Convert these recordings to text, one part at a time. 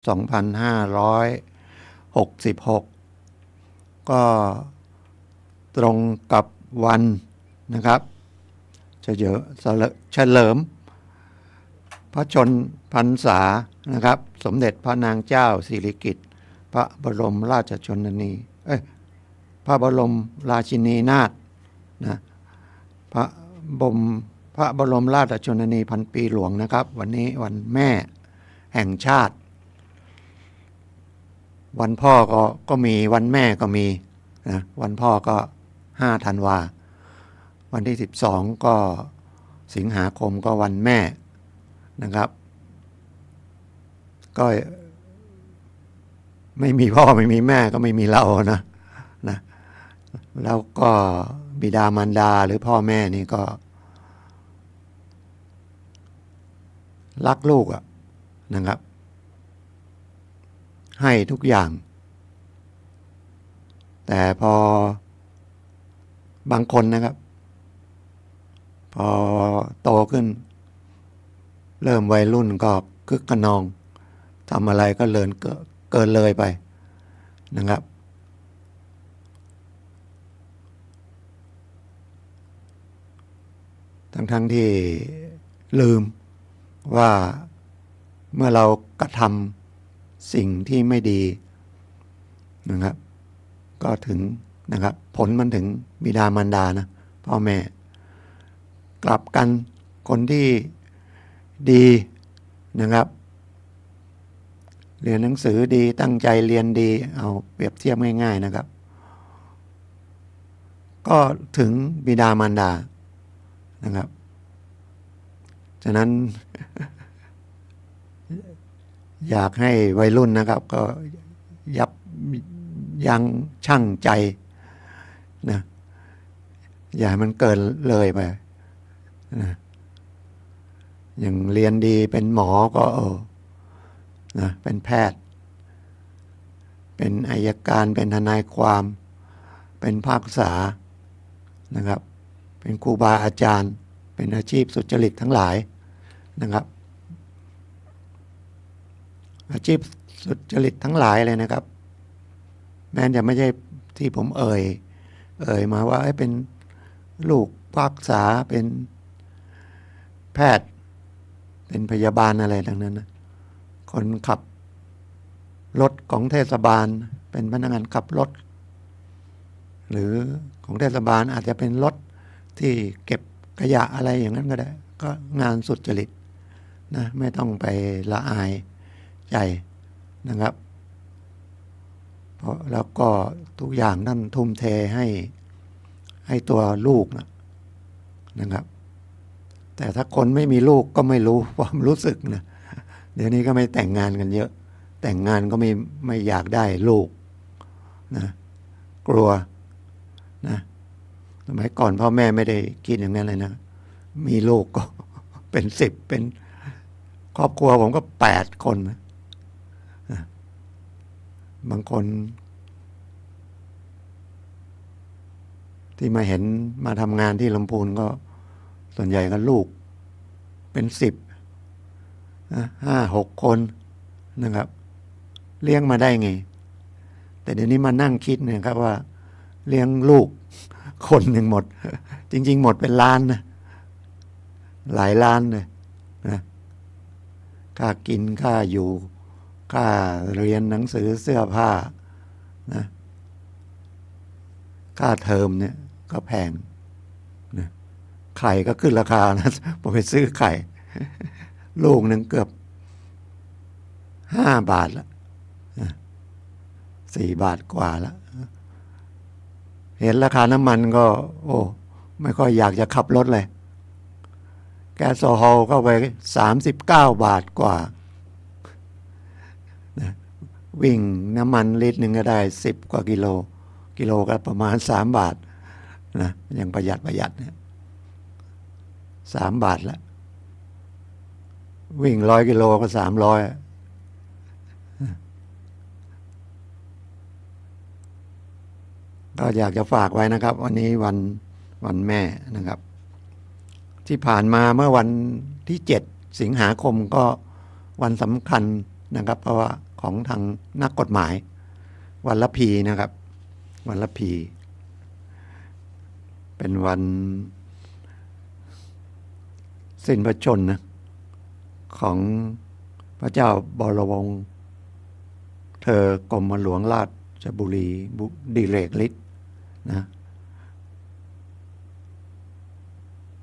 2566ก็ตรงกับวันนะครับเฉลิมพระชนพรรษานะครับสมเด็จพระนางเจ้าสิริกิติ์พระบรมราชชนนีพระบรมราชินีนาถนะพระบรมราชชนนีพันปีหลวงนะครับวันนี้วันแม่แห่งชาติวันพ่อก็มีวันแม่ก็มีนะวันพ่อก็5 ธันวาวันที่12ก็สิงหาคมก็วันแม่นะครับก็ไม่มีพ่อไม่มีแม่ก็ไม่มีเรานะแล้วก็บิดามารดาหรือพ่อแม่นี่ก็รักลูกนะครับให้ทุกอย่างแต่พอบางคนนะครับพอโตขึ้นเริ่มวัยรุ่นก็คึกขนองทำอะไรก็เกินเลยไปนะครับทั้งที่ลืมว่าเมื่อเรากระทำสิ่งที่ไม่ดีนะครับก็ถึงนะครับผลมันถึงบิดามารดานะพ่อแม่กลับกันคนที่ดีนะครับเรียนหนังสือดีตั้งใจเรียนดีเอาเปรียบเทียบง่ายๆนะครับก็ถึงบิดามารดานะครับฉะนั้น อยากให้วัยรุ่นนะครับก็ยับยั้งชั่งใจนะอย่ามันเกินเลยไปนะอย่างเรียนดีเป็นหมอก็นะเป็นแพทย์เป็นอัยการเป็นทนายความเป็นภาคษานะครับเป็นครูบาอาจารย์เป็นอาชีพสุจริตทั้งหลายนะครับอาชีพสุจริตทั้งหลายเลยนะครับแม้จะไม่ใช่ที่ผมเอ่ยมาว่าเป็นลูกภาคษาเป็นแพทย์เป็นพยาบาลอะไรทั้งนั้นนะคนขับรถของเทศบาลเป็นพนักงานขับรถหรือของเทศบาลอาจจะเป็นรถที่เก็บขยะอะไรอย่างนั้นก็ได้ก็งานสุจริตนะไม่ต้องไปละอายใจนะครับเพราะแล้วก็ทุกอย่างท่านทุ่มเทให้ตัวลูกนะครับแต่ถ้าคนไม่มีลูกก็ไม่รู้ความรู้สึกนะเดี๋ยวนี้ก็ไม่แต่งงานกันเยอะแต่งงานก็ไม่อยากได้ลูกนะกลัวนะสมัยก่อนพ่อแม่ไม่ได้คิดอย่างนั้นเลยนะมีลูกก็เป็น10เป็นครอบครัวผมก็8 คนนะบางคนที่มาเห็นมาทำงานที่ลำพูนก็ส่วนใหญ่ก็ลูกเป็น10 5-6 คนนะครับเลี้ยงมาได้ไงแต่เดี๋ยวนี้มานั่งคิดเนี่ยครับว่าเลี้ยงลูกคนหนึ่งหมดจริงๆหมดเป็นล้านนะหลายล้านเลยนะค่ากินค่าอยู่ค่าเรียนหนังสือเสื้อผ้านะค่าเทอมเนี่ยก็แพงนะไข่ก็ขึ้นราคานะผมไปซื้อไข่ลูกหนึ่งเกือบ5 บาทละ4 บาทกว่าละเห็นราคาน้ำมันก็ไม่ค่อยอยากจะขับรถเลยแก๊สโซฮอลก็ไป39 บาทกว่านะวิ่งน้ำมันลิตรหนึ่งก็ได้10 กว่ากิโลก็ประมาณ3 บาทนะยังประหยัดเนี่ย3 บาทละวิ่ง100 กิโลก็300ก็อยากจะฝากไว้นะครับวันนี้วันแม่นะครับที่ผ่านมาเมื่อวันที่7 สิงหาคมก็วันสำคัญนะครับเพราะว่า ของทางนักกฎหมาย วันละพีนะครับ วันละพีเป็นวันสิ้นพระชนม์นะของพระเจ้าบรมวงศ์เธอกรมหลวงราชบุรีดิเรกฤทธิ์นะ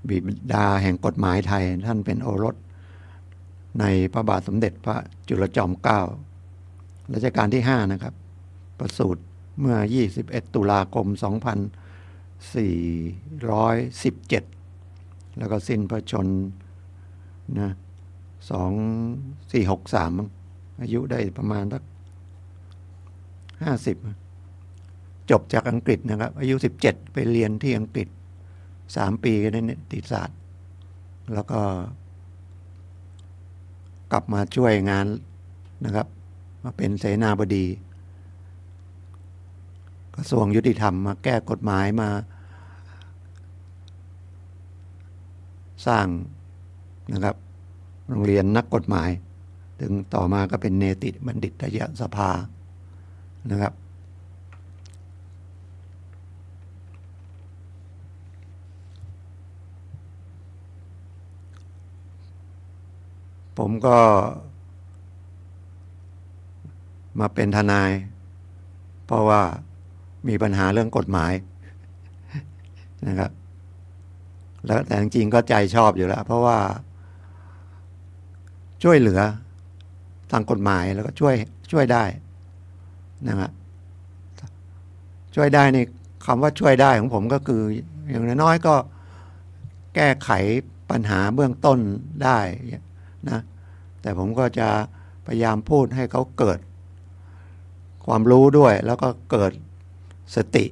บิดาแห่งกฎหมายไทยท่านเป็นโอรสในพระบาทสมเด็จพระจุลจอมเกล้ารัชกาลที่5นะครับประสูติเมื่อ21ตุลาคม2417แล้วก็สิ้นพระชนม์นะ2463อายุได้ประมาณสัก50จบจากอังกฤษนะครับอายุ17ไปเรียนที่อังกฤษ3 ปีในนิติศาสตร์แล้วก็กลับมาช่วยงานนะครับมาเป็นเสนาบดีกระทรวงยุติธรรมมาแก้กฎหมายมาสร้างนะครับโรงเรียนนักกฎหมายถึงต่อมาก็เป็นเนติบัณฑิตยสภานะครับผมก็มาเป็นทนายเพราะว่ามีปัญหาเรื่องกฎหมายนะครับแล้วแต่จริงๆก็ใจชอบอยู่แล้วเพราะว่าช่วยเหลือทางกฎหมายแล้วก็ช่วยได้นะครับช่วยได้ในคำว่าช่วยได้ของผมก็คืออย่างน้อยๆก็แก้ไขปัญหาเบื้องต้นได้นะแต่ผมก็จะพยายามพูดให้เขาเกิดความรู้ด้วยแล้วก็เกิดสติ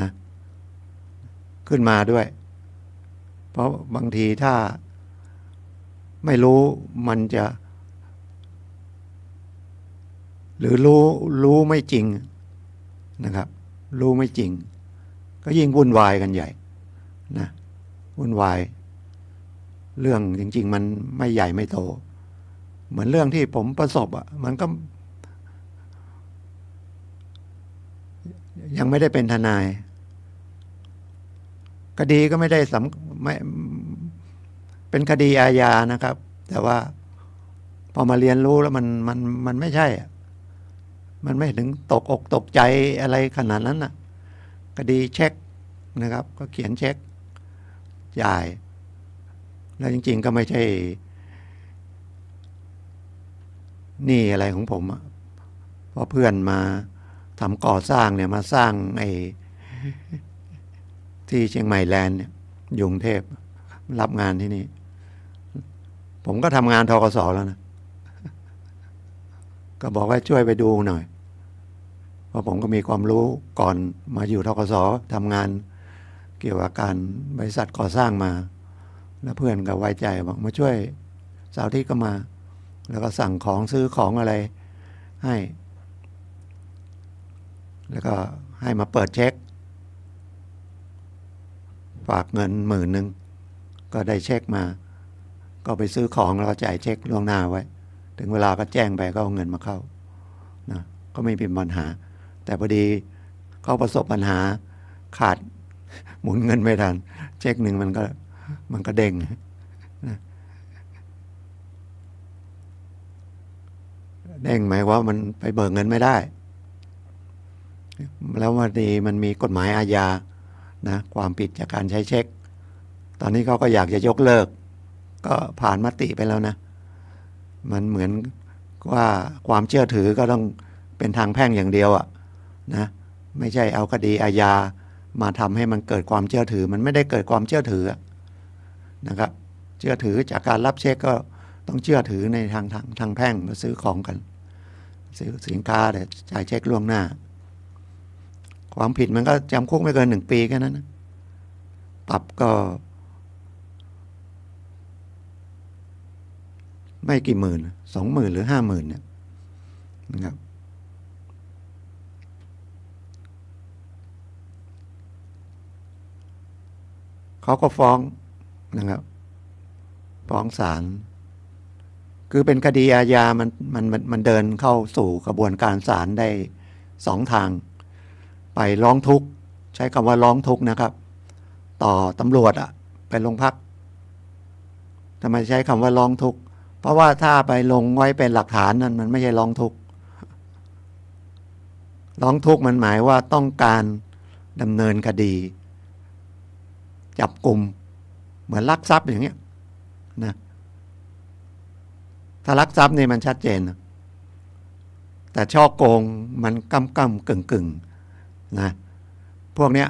นะขึ้นมาด้วยเพราะบางทีถ้าไม่รู้มันจะหรือรู้ไม่จริงนะครับรู้ไม่จริงก็ยิ่งวุ่นวายกันใหญ่นะวุ่นวายเรื่องจริงๆมันไม่ใหญ่ไม่โตเหมือนเรื่องที่ผมประสบอ่ะมันก็ยังไม่ได้เป็นทนายคดีก็ไม่ได้ไม่เป็นคดีอาญานะครับแต่ว่าพอมาเรียนรู้แล้วมันไม่ใช่มันไม่ถึงตกอกตกใจอะไรขนาดนั้นน่ะคดีเช็คนะครับก็เขียนเช็คจ่ายแล้วจริงๆก็ไม่ใช่หนี้อะไรของผมอ่ะเพราะเพื่อนมาทำก่อสร้างเนี่ยมาสร้างไอ้ที่เชียงใหม่แลนด์เนี่ยอยู่กรุงเทพรับงานที่นี่ผมก็ทำงานธกส.แล้วนะก็บอกว่าช่วยไปดูหน่อยเพราะผมก็มีความรู้ก่อนมาอยู่ธกส.ทำงานเกี่ยวกับการบริษัทก่อสร้างมาแล้วเพื่อนก็ไว้ใจบอกมาช่วยเสาร์อาทิตย์ก็มาแล้วก็สั่งของซื้อของอะไรให้แล้วก็ให้มาเปิดเช็คฝากเงิน10,000ก็ได้เช็คมาก็ไปซื้อของแล้วก็จ่ายเช็คล่วงหน้าไว้ถึงเวลาก็แจ้งไปก็เอาเงินมาเข้านะก็ไม่มีปัญหาแต่พอดีเขาประสบปัญหาขาดหมุนเงินไม่ทันเช็คหนึ่งมันก็เด้งนะเด้งหมายว่ามันไปเบิกเงินไม่ได้แล้ววันนี้มันมีกฎหมายอาญานะความผิดจากการใช้เช็คตอนนี้เขาก็อยากจะยกเลิกก็ผ่านมติไปแล้วนะมันเหมือนว่าความเชื่อถือก็ต้องเป็นทางแพ่งอย่างเดียวอ่ะนะไม่ใช่เอาคดีอาญามาทำให้มันเกิดความเชื่อถือมันไม่ได้เกิดความเชื่อถือนะครับเชื่อถือจากการรับเช็คก็ต้องเชื่อถือในทางแพ่งมาซื้อของกันซื้อสินค้าแต่จ่ายเช็คล่วงหน้าความผิดมันก็จำคุกไม่เกิน1 ปีแค่นั้นนะปรับก็ไม่กี่หมื่น20,000หรือ50,000เนี่ยนะครับเขาก็ฟ้องนะครับฟ้องศาล คือเป็นคดีอาญามันเดินเข้าสู่กระบวนการศาลได้2 ทางไปร้องทุกข์ใช้คำว่าร้องทุกข์นะครับต่อตำรวจไปโรงพักทำไมใช้คำว่าร้องทุกข์เพราะว่าถ้าไปลงไว้เป็นหลักฐานนั้นมันไม่ใช่ร้องทุกข์ร้องทุกข์มันหมายว่าต้องการดำเนินคดีจับกลุ่มเหมือนลักทรัพย์อย่างเงี้ยนะถ้าลักทรัพย์นี่มันชัดเจนแต่ช่อโกงมันก้ำกึ่งนะพวกเนี้ย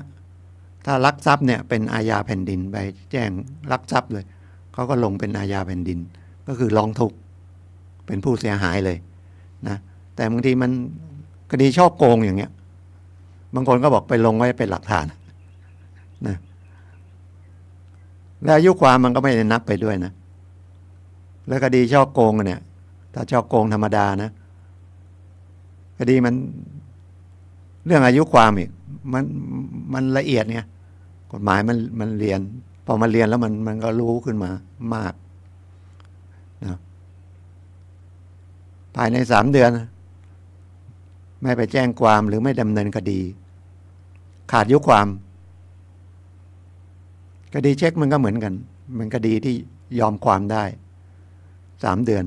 ถ้าลักทรัพย์เนี่ยเป็นอาญาแผ่นดินไปแจ้งลักทรัพย์เลยเขาก็ลงเป็นอาญาแผ่นดินก็คือร้องทุกข์เป็นผู้เสียหายเลยนะแต่บางทีมันคดีช่อโกงอย่างเงี้ยบางคนก็บอกไปลงไว้เป็นหลักฐานนะและอายุความมันก็ไม่ได้นับไปด้วยนะแล้วคดีช่อโกงเนี่ยถ้าช่อโกงธรรมดานะคดีมันเรื่องอายุความอีกมันละเอียดเนี่ยกฎหมายมันเรียนพอมาเรียนแล้วมันก็รู้ขึ้นมามากนะภายใน3 เดือนไม่ไปแจ้งความหรือไม่ดำเนินคดีขาดอายุความคดีเช็คมันก็เหมือนกันมันคดีที่ยอมความได้3 เดือน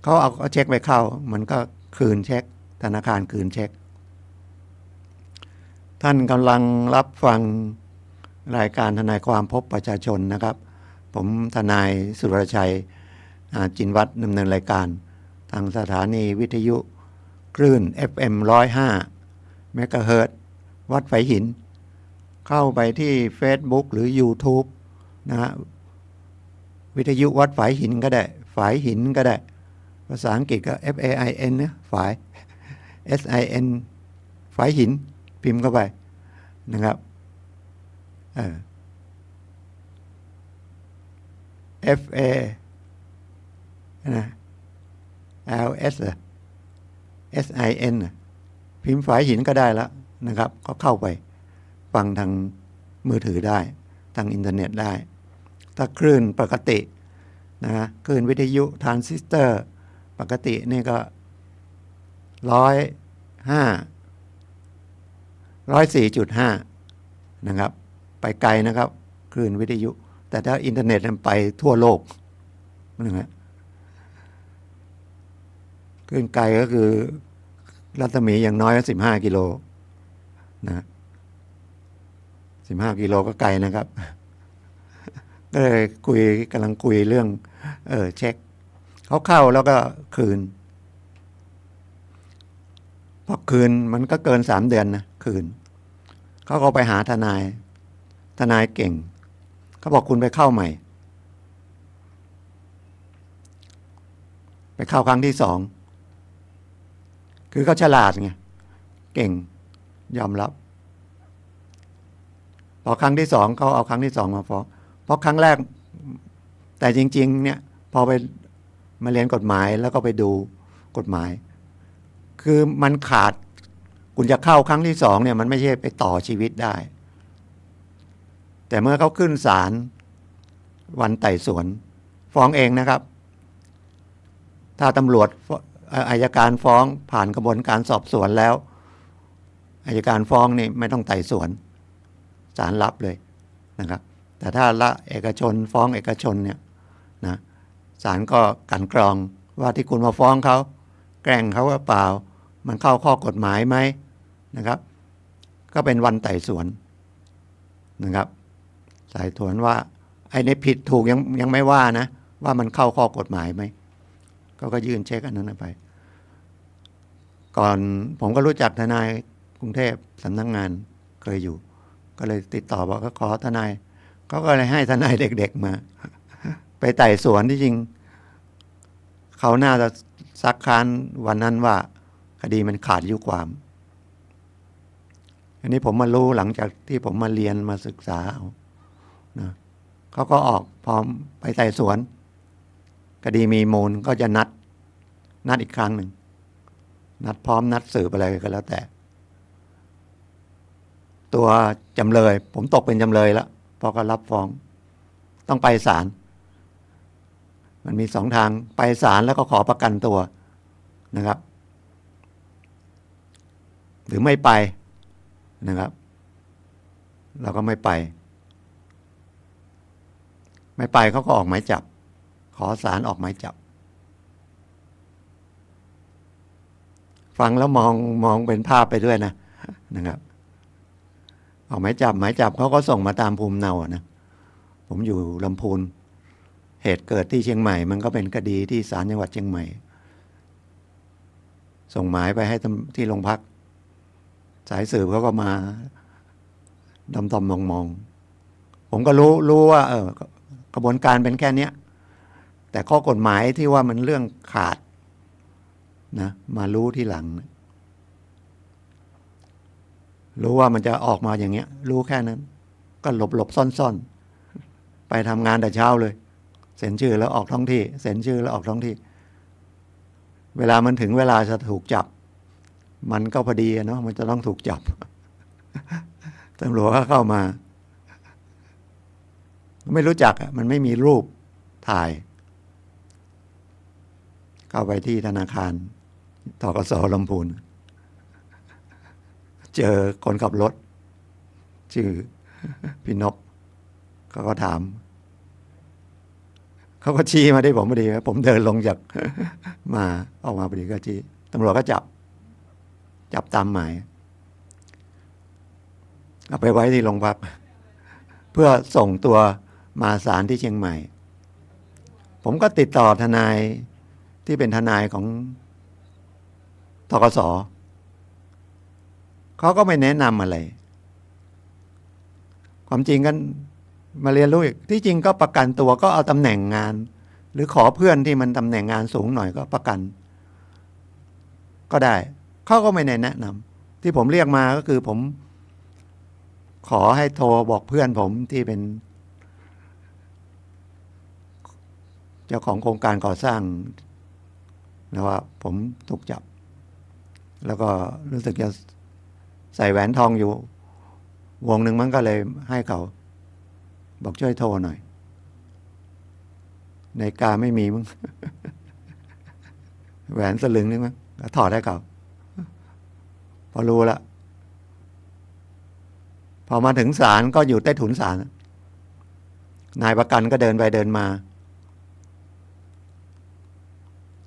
เขาเอาเช็คไปเข้ามันก็คืนเช็คธนาคารคืนเช็คท่านกำลังรับฟังรายการทนายความพบประชาชนนะครับผมทนายสุรชัยจินวัฒน์ดำเนินรายการทางสถานีวิทยุคลื่น FM 105 เมกะเฮิรตซ์วัดไฝหินเข้าไปที่ Facebook หรือ YouTube นะฮะวิทยุวัดฝายหินก็ได้ฝายหินก็ได้ภาษาอังกฤษก็ FAIN นะฝาย SIN ฝายหินพิมพ์เข้าไปนะครับFA นะ LS SIN พิมพ์ฝายหินก็ได้แล้วนะครับก็เข้าไปฟังทางมือถือได้ทางอินเทอร์เน็ตได้ถ้าคลื่นปกตินะคลื่นวิทยุทรานซิสเตอร์ปกตินี่ก็104.5นะครับไปไกลนะครับคลื่นวิทยุแต่ถ้าอินเทอร์เน็ตมันไปทั่วโลกนะคลื่นไกลก็คือรัศมีอย่างน้อย15 กิโลนะ15 กิโลก็ไกลนะครับก็เลยกำลังคุยเรื่องเช็คเขาเข้าแล้วก็คืนพอคืนมันก็เกิน3 เดือนนะคืนเขาก็ไปหาทนายเก่งเขาบอกคุณไปเข้าใหม่ไปเข้าครั้งที่2คือเขาฉลาดไงเก่งยอมรับพอครั้งที่2เขาเอาครั้งที่2มาฟ้องเพราะครั้งแรกแต่จริงๆเนี่ยพอไปมาเรียนกฎหมายแล้วก็ไปดูกฎหมายคือมันขาดคุณจะเข้าครั้งที่2เนี่ยมันไม่ใช่ไปต่อชีวิตได้แต่เมื่อเขาขึ้นศาลวันไต่สวนฟ้องเองนะครับถ้าตำรวจอัยการฟ้องผ่านกระบวนการสอบสวนแล้วอัยการฟ้องนี่ไม่ต้องไต่สวนศาลรับเลยนะครับแต่ถ้าละเอกชนฟ้องเอกชนเนี่ยนะศาลก็กลั่นกรองว่าที่คุณมาฟ้องเขาแกล้งเขาหรือเปล่ามันเข้าข้อกฎหมายไหมนะครับก็เป็นวันไต่สวนนะครับไต่สวนว่าไอ้ในผิดถูกยังไม่ว่านะว่ามันเข้าข้อกฎหมายไหมก็ยื่นเช็คอันนั้นไปก่อนผมก็รู้จักทนายกรุงเทพสำนักงานเคยอยู่ก็เลยติดต่อบอกก็ขอทนายเขาก็เลยให้ทนายเด็กๆมาไปไต่สวนที่จริงเขาน่าจะซักค้านวันนั้นว่าคดีมันขาดอายุความอันนี้ผมมารู้หลังจากที่ผมมาเรียนมาศึกษานะเขาก็ออกพร้อมไปไต่สวนคดีมีมูลก็จะนัดอีกครั้งหนึ่งนัดพร้อมนัดสืบอะไรก็แล้วแต่ตัวจำเลยผมตกเป็นจำเลยแล้วพอก็รับฟ้องต้องไปศาล มันมี2 ทางไปศาลแล้วก็ขอประกันตัวนะครับ หรือไม่ไปนะครับ เราก็ไม่ไปเขาก็ออกหมายจับ ขอศาลออกหมายจับ ฟังแล้วมองเป็นภาพไปด้วยนะครับ ออกหมายจับเขาก็ส่งมาตามภูมิเนานะผมอยู่ลำพูนเหตุเกิดที่เชียงใหม่มันก็เป็นคดีที่ศาลจังหวัดเชียงใหม่ส่งหมายไปให้ที่โรงพักสายสืบเขาก็มาดำมองผมก็รู้ว่ากระบวนการเป็นแค่นี้แต่ข้อกฎหมายที่ว่ามันเรื่องขาดนะมารู้ที่หลังรู้ว่ามันจะออกมาอย่างเงี้ยรู้แค่นั้นก็หลบซ่อนไปทำงานแต่เช้าเลยเซ็นชื่อแล้วออกท้องที่เซ็นชื่อแล้วออกท้องที่เวลามันถึงเวลาจะถูกจับมันก็พอดีเนาะมันจะต้องถูกจับตำรวจก็เข้ามาไม่รู้จักมันไม่มีรูปถ่ายเข้าไปที่ธนาคารธกส.ลำพูนเจอคนขับรถชื่อพี่นพเขาก็ถามเขาก็ชี้มาที่ผมพอดีผมเดินลงจากมาออกมาพอดีก็ชี้ตำรวจก็จับตามหมายเอาไปไว้ที่โรงพักเพื่อส่งตัวมาศาลที่เชียงใหม่ผมก็ติดต่อทนายที่เป็นทนายของธกส.เขาก็ไม่แนะนำอะไรความจริงกันมาเรียนรู้อีกที่จริงก็ประกันตัวก็เอาตำแหน่งงานหรือขอเพื่อนที่มันตำแหน่งงานสูงหน่อยก็ประกันก็ได้เขาก็ไม่แนะนำที่ผมเรียกมาก็คือผมขอให้โทรบอกเพื่อนผมที่เป็นเจ้าของโครงการก่อสร้างนะว่าผมถูกจับแล้วก็รู้สึกจะใส่แหวนทองอยู่วงหนึ่งมันก็เลยให้เขาบอกช่วยโทรหน่อยในกาไม่มีมึง แหวนสลึงนึงมั้งก็ถอดให้เขาพอรู้ละพอมาถึงศาลก็อยู่ใต้ถุนศาลนายประกันก็เดินไปเดินมา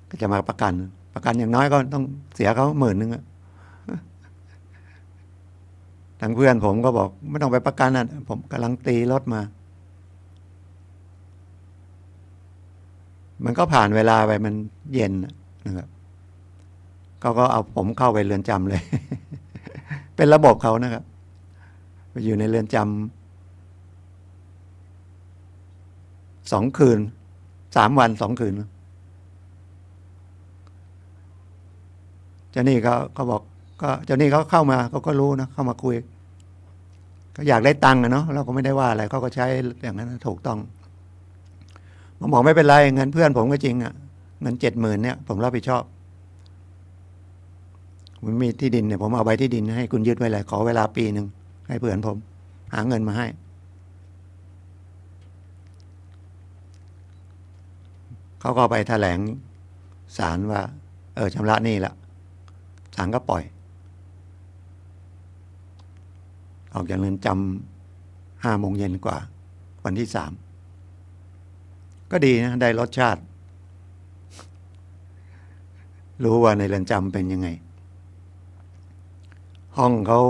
ก็จะมาประกันอย่างน้อยก็ต้องเสียเขา10,000ทางเพื่อนผมก็บอกไม่ต้องไปประกันผมกำลังตีรถมามันก็ผ่านเวลาไปมันเย็นนะครับเขาก็เอาผมเข้าไปเรือนจำเลย เป็นระบบเขานะครับไปอยู่ในเรือนจำ2 คืน3 วัน2 คืนเจ้านี่เขาบอกก็เจ้านี่เขาเข้ามาเขาก็รู้นะเข้ามาคุยก็อยากได้ตังค์เนาะเราก็ไม่ได้ว่าอะไรเขาก็ใช้อย่างนั้นถูกต้องผมบอกไม่เป็นไรเงินเพื่อนผมก็จริงเงิน70,000เนี่ยผมรับผิดชอบผมมีที่ดินเนี่ยผมเอาใบที่ดินให้คุณยึดไว้เลยขอเวลาปีนึงให้เพื่อนผมหาเงินมาให้เขาก็ไปแถลงศาลว่าชำระหนี้ละศาลก็ปล่อยออกจากเรือนจำ5 โมงเย็นกว่าวันที่3ก็ดีนะได้รสชาติรู้ว่าในเรือนจำเป็นยังไงห้องเขา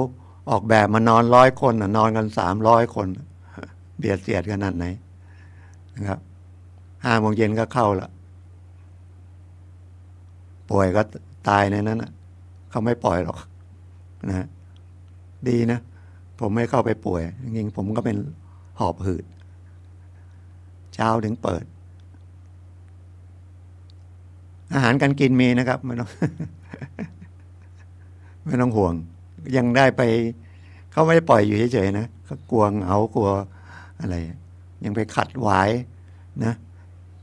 ออกแบบมานอน100 คนนอนกัน300 คนเบียดเสียดขนาดไหนนะครับ5 โมงเย็นก็เข้าละป่วยก็ตายในนั้นเขาไม่ปล่อยหรอกนะดีนะผมไม่เข้าไปป่วยจริงๆผมก็เป็นหอบหืดเช้าถึงเปิดอาหารการกินมีนะครับไม่ต้องห่วงยังได้ไปเขาไม่ได้ปล่อยอยู่เฉยๆนะเขากลัวเหงากลัวอะไรยังไปขัดหวายนะ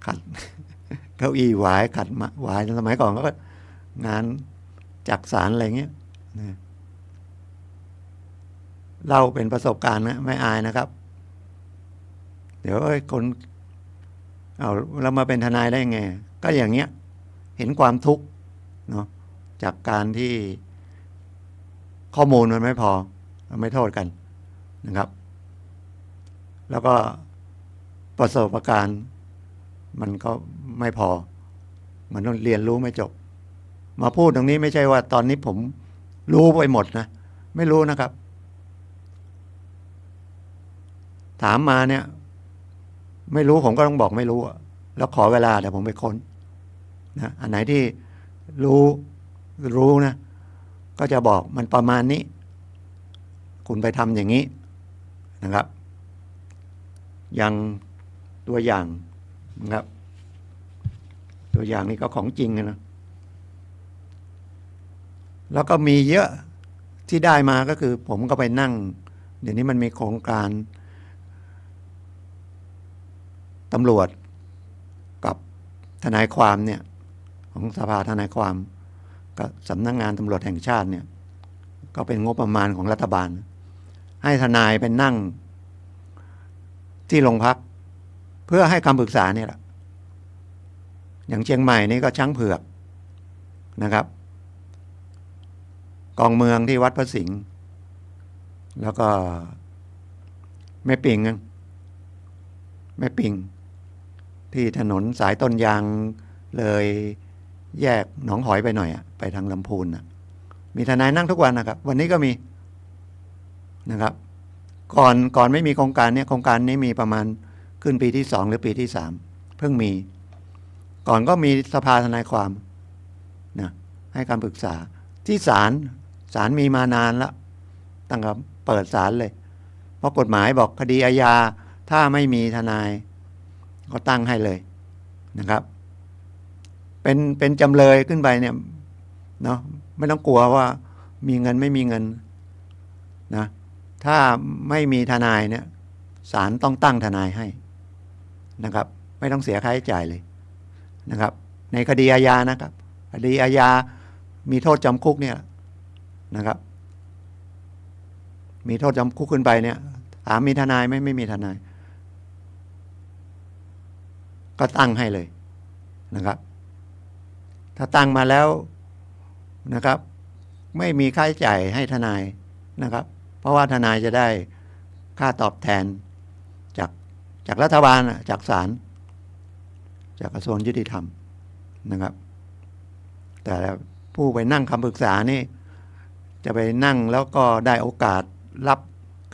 ขัดเก้าอี้หวายขัดหวายสมัยก่อนก็งานจักสารอะไรเงี้ยนะเล่าเป็นประสบการณ์นะไม่อายนะครับเดี๋ยวคน เอาแล้วมาเป็นทนายได้ไงก็อย่างเงี้ยเห็นความทุกข์เนาะจากการที่ข้อมูลมันไม่พอไม่โทษกันนะครับ แล้วก็ประสบการณ์มันก็ไม่พอมันต้องเรียนรู้ไม่จบมาพูดตรงนี้ไม่ใช่ว่าตอนนี้ผมรู้ไปหมดนะไม่รู้นะครับถามมาเนี่ยไม่รู้ผมก็ต้องบอกไม่รู้แล้วขอเวลาเดี๋ยวผมไปค้นนะอันไหนที่รู้นะก็จะบอกมันประมาณนี้คุณไปทำอย่างนี้นะครับอย่างตัวอย่างนะครับตัวอย่างนี้ก็ของจริงนะแล้วก็มีเยอะที่ได้มาก็คือผมก็ไปนั่งเดี๋ยวนี้มันมีโครงการตำรวจกับทนายความเนี่ยของสภาทนายความกับสำนักงานตำรวจแห่งชาติเนี่ยก็เป็นงบประมาณของรัฐบาลให้ทนายไปนั่งที่โรงพักเพื่อให้คำปรึกษาเนี่ยแหละอย่างเชียงใหม่นี่ก็ช้างเผือกนะครับกองเมืองที่วัดพระสิงห์แล้วก็แม่ปิงที่ถนนสายต้นยางเลยแยกหนองหอยไปหน่อยไปทางลำพูนมีทนายนั่งทุกวันนะครับวันนี้ก็มีนะครับก่อนไม่มีโครงการนี้โครงการนี้มีประมาณขึ้นปีที่2หรือปีที่3เพิ่งมีก่อนก็มีสภาทนายความนะให้คำปรึกษาที่ศาลมีมานานแล้วตั้งแต่เปิดศาลเลยเพราะกฎหมายบอกคดีอาญาถ้าไม่มีทนายก็ตั้งให้เลยนะครับเป็นจำเลยขึ้นไปเนี่ยเนาะไม่ต้องกลัวว่ามีเงินไม่มีเงินนะถ้าไม่มีทนายเนี่ยศาลต้องตั้งทนายให้นะครับไม่ต้องเสียค่าใช้จ่ายเลยนะครับในคดีอาญานะครับคดีอาญามีโทษจำคุกเนี่ยนะครับมีโทษจำคุกขึ้นไปเนี่ยถามมีทนายไหมไม่มีทนายก็ตั้งให้เลยนะครับถ้าตั้งมาแล้วนะครับไม่มีค่าใช้จ่ายให้ทนายนะครับเพราะว่าทนายจะได้ค่าตอบแทนจากรัฐบาลจากศาลจากกระทรวงยุติธรรมนะครับแต่ผู้ไปนั่งคำปรึกษานี่จะไปนั่งแล้วก็ได้โอกาสรับ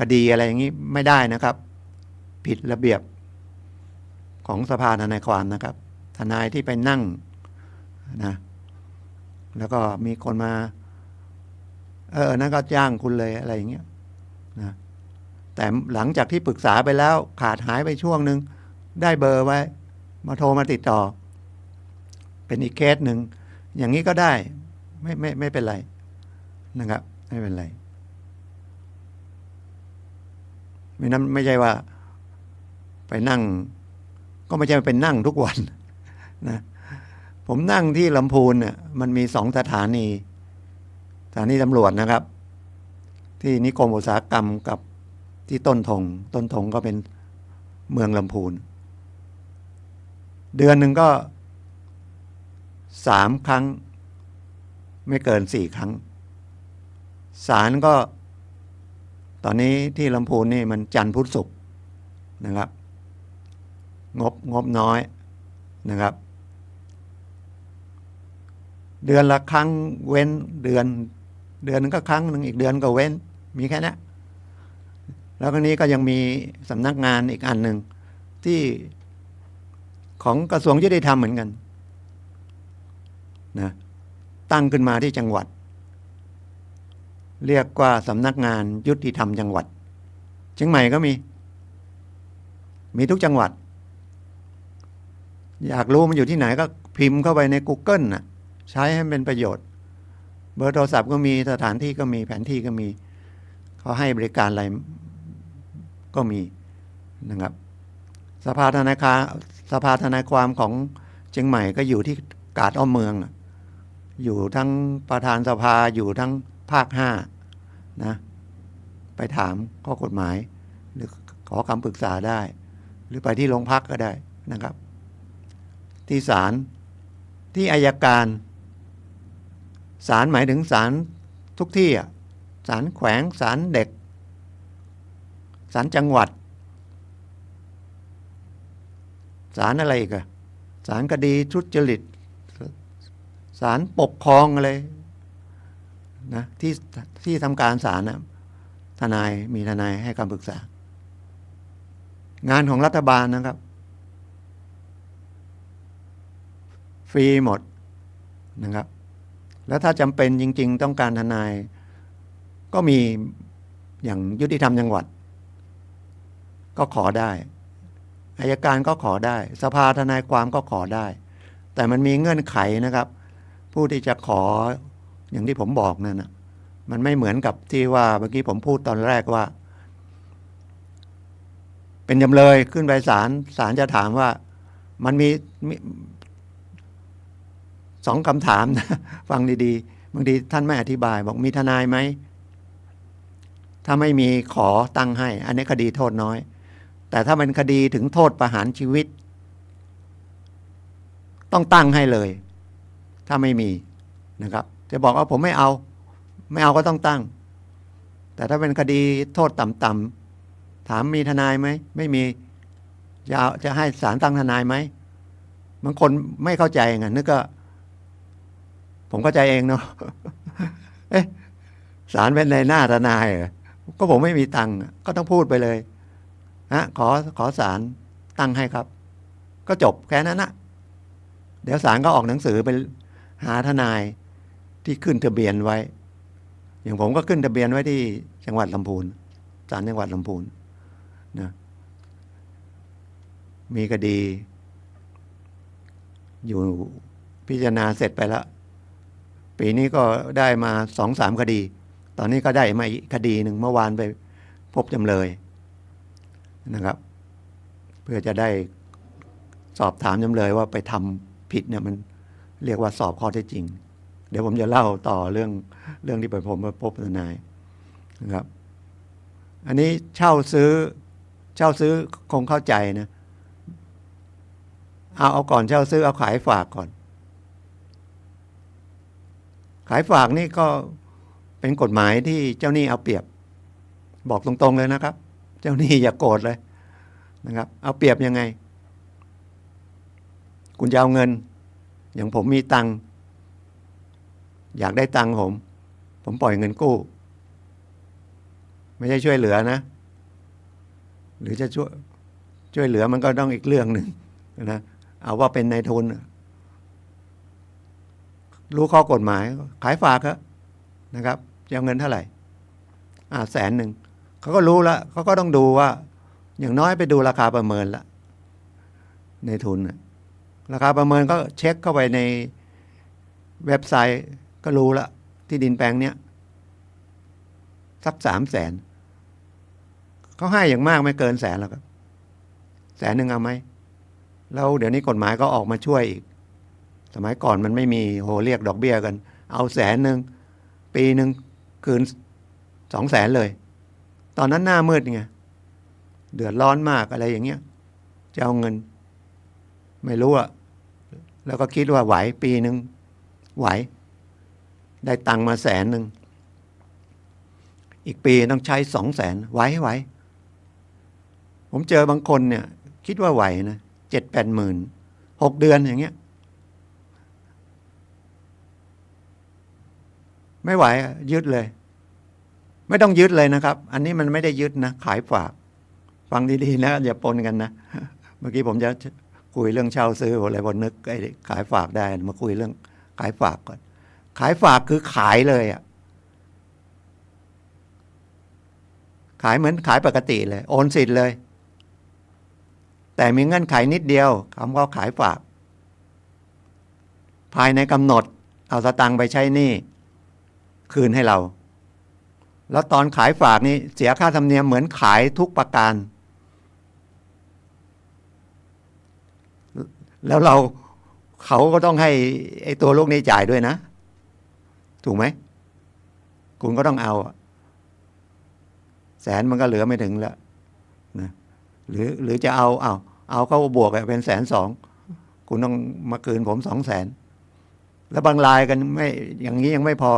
คดีอะไรอย่างนี้ไม่ได้นะครับผิดระเบียบของสภาทนายความนะครับทนายที่ไปนั่งนะแล้วก็มีคนมานั่นก็จ้างคุณเลยอะไรอย่างเงี้ยนะแต่หลังจากที่ปรึกษาไปแล้วขาดหายไปช่วงนึงได้เบอร์ไว้มาโทรมาติดต่อเป็นอีกเคสหนึ่งอย่างนี้ก็ได้ไม่เป็นไรนะครับไม่เป็นไรไม่ใช่ว่าไปนั่งก็ไม่ใช่ไปนั่งทุกวันนะผมนั่งที่ลำพูนเนี่ยมันมี2สถานีตำรวจนะครับที่นิคมอุตสาหกรรมกับที่ต้นทงก็เป็นเมืองลำพูนเดือนหนึ่งก็3 ครั้งไม่เกิน4 ครั้งศาลก็ตอนนี้ที่ลำพูนนี่มันจันทร์พุธศุกร์นะครับงบน้อยนะครับเดือนละครั้งเว้นเดือนนึงก็ครั้งนึงอีกเดือนก็เว้นมีแค่นี้แล้วก็นี้ก็ยังมีสำนักงานอีกอันหนึ่งที่ของกระทรวงยุติธรรมเหมือนกันนะตั้งขึ้นมาที่จังหวัดเรียกว่าสำนักงานยุติธรรมจังหวัดเชียงใหม่ก็มีทุกจังหวัดอยากรู้มันอยู่ที่ไหนก็พิมพ์เข้าไปใน Google น่ะใช้ให้เป็นประโยชน์เบอร์โทรศัพท์ก็มีสถานที่ก็มีแผนที่ก็มีเขาให้บริการอะไรก็มีนะครับสภาทนายความของเชียงใหม่ก็อยู่ที่กาดอ้อมเมืองอยู่ทั้งประธานสภาอยู่ทั้งภาค5นะไปถามข้อกฎหมายหรือขอคำปรึกษาได้หรือไปที่โรงพักก็ได้นะครับ ที่ศาลที่อัยการศาลหมายถึงศาลทุกที่อ่ะศาลแขวงศาลเด็กศาลจังหวัดศาลอะไรอีกอะศาลคดีทุจริตศาลปกครองอะไรนะที่ทำการศาลนะทนายมีทนายให้คำปรึกษางานของรัฐบาลนะครับฟรีหมดนะครับแล้วถ้าจำเป็นจริงๆต้องการทนายก็มีอย่างยุติธรรมจังหวัดก็ขอได้อัยการก็ขอได้สภาทนายความก็ขอได้แต่มันมีเงื่อนไขนะครับผู้ที่จะขออย่างที่ผมบอกนั่นนะมันไม่เหมือนกับที่ว่าเมื่อกี้ผมพูดตอนแรกว่าเป็นจำเลยขึ้นไปศาลจะถามว่ามันมีสองคำถามนะฟังดีๆบางทีท่านไม่อธิบายบอกมีทนายไหมถ้าไม่มีขอตั้งให้อันนี้คดีโทษน้อยแต่ถ้าเป็นคดีถึงโทษประหารชีวิตต้องตั้งให้เลยถ้าไม่มีนะครับจะบอกว่าผมไม่เอาก็ต้องตั้งแต่ถ้าเป็นคดีโทษต่ำๆถามมีทนายไหมไม่มีจะให้ศาลตั้งทนายไหมบางคนไม่เข้าใจไงนึกก็ผมเข้าใจเองเนาะเอ๊ะศาลเป็นในหน้าทนายเหรอก็ผมไม่มีตังค์ก็ต้องพูดไปเลยขอศาลตั้งให้ครับก็จบแค่นั้นนะเดี๋ยวศาลก็ออกหนังสือไปหาทนายที่ขึ้นทะเบียนไว้อย่างผมก็ขึ้นทะเบียนไว้ที่จังหวัดลำพูนศาลจังหวัดลำพูนนะมีคดีอยู่พิจารณาเสร็จไปแล้วปีนี้ก็ได้มา 2-3 คดีตอนนี้ก็ได้มาอีกคดีหนึ่งเมื่อวานไปพบจำเลยนะครับเพื่อจะได้สอบถามจำเลยว่าไปทำผิดเนี่ยมันเรียกว่าสอบข้อเท็จจริงเดี๋ยวผมจะเล่าต่อเรื่องที่ผมไปพบทนายนะครับอันนี้เช่าซื้อคงเข้าใจนะเอาก่อนเช่าซื้อเอาขายฝากก่อนขายฝากนี่ก็เป็นกฎหมายที่เจ้าหนี้เอาเปรียบบอกตรงๆเลยนะครับเจ้าหนี้อย่าโกรธเลยนะครับเอาเปรียบยังไงคุณจะเอาเงินอย่างผมมีตังค์อยากได้ตังค์ผมปล่อยเงินกู้ไม่ใช่ช่วยเหลือนะหรือจะช่วยเหลือมันก็ต้องอีกเรื่องหนึ่งนะเอาว่าเป็นนายทุนรู้ข้อกฎหมายขายฝากนะครับจะเอาเงินเท่าไหร่100,000เขาก็รู้แล้วเขาก็ต้องดูว่าอย่างน้อยไปดูราคาประเมินละในทุนราคาประเมินก็เช็คเข้าไปในเว็บไซต์ก็รู้ละที่ดินแปลงเนี้ยสัก300,000เขาให้อย่างมากไม่เกิน100,000แล้วครับ100,000เอาไหมแล้วเดี๋ยวนี้กฎหมายก็ออกมาช่วยอีกสมัยก่อนมันไม่มีเรียกดอกเบี้ยกันเอา100,000ปีหนึ่งคืน200,000เลยตอนนั้นหน้ามืดไงเดือดร้อนมากอะไรอย่างเงี้ยจะเอาเงินไม่รู้อะแล้วก็คิดว่าไหวปีหนึ่งไหวได้ตังค์มา100,000อีกปีต้องใช้200,000ไหวผมเจอบางคนเนี่ยคิดว่าไหวนะ7-8 หมื่น6 เดือนอย่างเงี้ยไม่ไหวยึดเลยไม่ต้องยึดเลยนะครับอันนี้มันไม่ได้ยึดนะขายฝากฟังดีๆนะอย่าปนกันนะเมื่อกี้ผมจะคุยเรื่องเช่าซื้ออะไรพอนึกไอ้ขายฝากได้มาคุยเรื่องขายฝากก่อนขายฝากคือขายเลยอ่ะขายเหมือนขายปกติเลยโอนสิทธิ์เลยแต่มีเงื่อนไขนิดเดียวคำว่าขายฝากภายในกำหนดเอาสตังค์ไปใช้หนี้คืนให้เราแล้วตอนขายฝากนี่เสียค่าธรรมเนียมเหมือนขายทุกประการแล้วเขาก็ต้องให้ไอ้ตัวลูกหนี้จ่ายด้วยนะถูกไหมคุณก็ต้องเอา100,000มันก็เหลือไม่ถึงแล้วนะหรือจะเอาเขาบวกเป็น120,000 คุณต้องมาคืนผม200,000แล้วบางรายกันไม่อย่างนี้ยังไม่พอ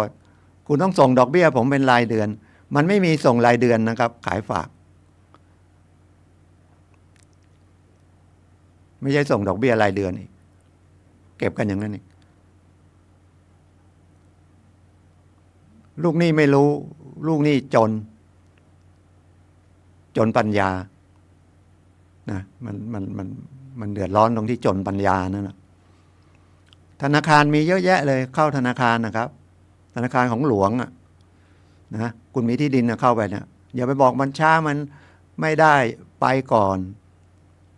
คุณต้องส่งดอกเบี้ยผมเป็นรายเดือนมันไม่มีส่งรายเดือนนะครับขายฝากไม่ใช่ส่งดอกเบี้ยรายเดือนอีกเก็บกันอย่างนั้นอีกลูกหนี้ไม่รู้ลูกหนี้จนปัญญานะมันเดือดร้อนตรงที่จนปัญญานั่นแหละธนาคารมีเยอะแยะเลยเข้าธนาคารนะครับธนาคารของหลวงอ่ะนะคุณมีที่ดินเข้าไปเนี่ยอย่าไปบอกมันช้ามันไม่ได้ไปก่อน